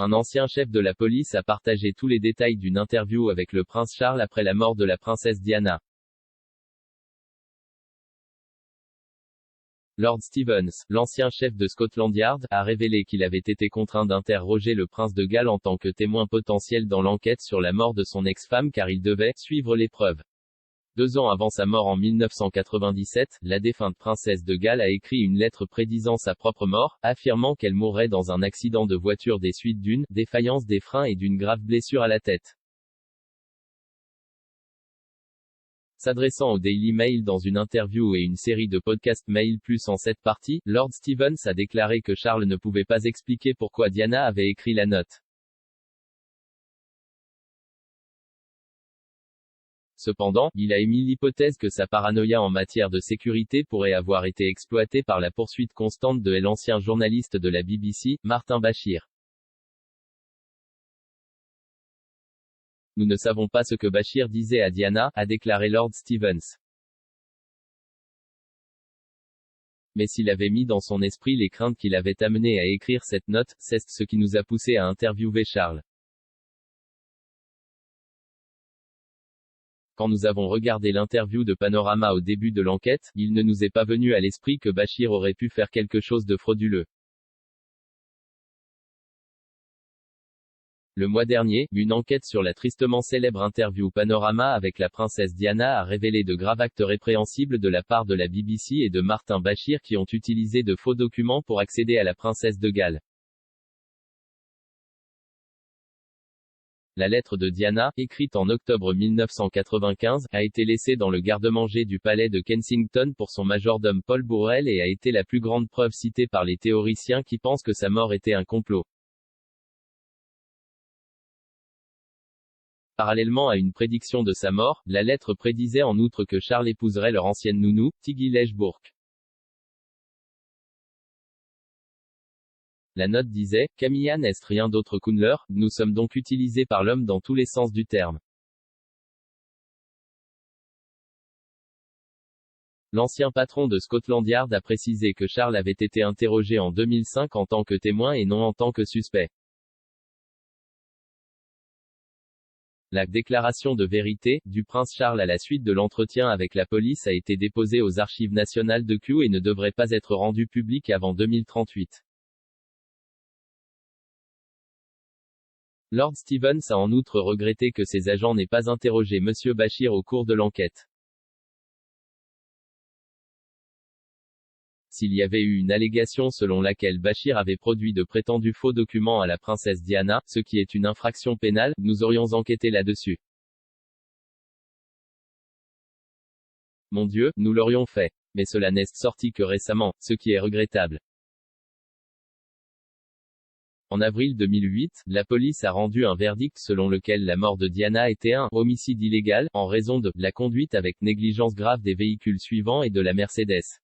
Un ancien chef de la police a partagé tous les détails d'une interview avec le prince Charles après la mort de la princesse Diana. Lord Stevens, l'ancien chef de Scotland Yard, a révélé qu'il avait été contraint d'interroger le prince de Galles en tant que témoin potentiel dans l'enquête sur la mort de son ex-femme car il devait suivre les preuves. 2 ans avant sa mort en 1997, la défunte princesse de Galles a écrit une lettre prédisant sa propre mort, affirmant qu'elle mourrait dans un accident de voiture des suites d'une défaillance des freins et d'une grave blessure à la tête. S'adressant au Daily Mail dans une interview et une série de podcasts Mail Plus en 7 parties, Lord Stevens a déclaré que Charles ne pouvait pas expliquer pourquoi Diana avait écrit la note. Cependant, il a émis l'hypothèse que sa paranoïa en matière de sécurité pourrait avoir été exploitée par la poursuite constante de l'ancien journaliste de la BBC, Martin Bashir. Nous ne savons pas ce que Bashir disait à Diana, a déclaré Lord Stevens. Mais s'il avait mis dans son esprit les craintes qui l'avaient amené à écrire cette note, c'est ce qui nous a poussé à interviewer Charles. Quand nous avons regardé l'interview de Panorama au début de l'enquête, il ne nous est pas venu à l'esprit que Bashir aurait pu faire quelque chose de frauduleux. Le mois dernier, une enquête sur la tristement célèbre interview Panorama avec la princesse Diana a révélé de graves actes répréhensibles de la part de la BBC et de Martin Bashir qui ont utilisé de faux documents pour accéder à la princesse de Galles. La lettre de Diana, écrite en octobre 1995, a été laissée dans le garde-manger du palais de Kensington pour son majordome Paul Burrell et a été la plus grande preuve citée par les théoriciens qui pensent que sa mort était un complot. Parallèlement à une prédiction de sa mort, la lettre prédisait en outre que Charles épouserait leur ancienne nounou, Tiggy Bourke. La note disait, Camilla n'est rien d'autre qu'une nous sommes donc utilisés par l'homme dans tous les sens du terme. L'ancien patron de Scotland Yard a précisé que Charles avait été interrogé en 2005 en tant que témoin et non en tant que suspect. La déclaration de vérité du prince Charles à la suite de l'entretien avec la police a été déposée aux archives nationales de Kew et ne devrait pas être rendue publique avant 2038. Lord Stevens a en outre regretté que ses agents n'aient pas interrogé M. Bashir au cours de l'enquête. S'il y avait eu une allégation selon laquelle Bashir avait produit de prétendus faux documents à la princesse Diana, ce qui est une infraction pénale, nous aurions enquêté là-dessus. Mon Dieu, nous l'aurions fait. Mais cela n'est sorti que récemment, ce qui est regrettable. En avril 2008, la police a rendu un verdict selon lequel la mort de Diana était un homicide illégal, en raison de la conduite avec négligence grave des véhicules suivants et de la Mercedes.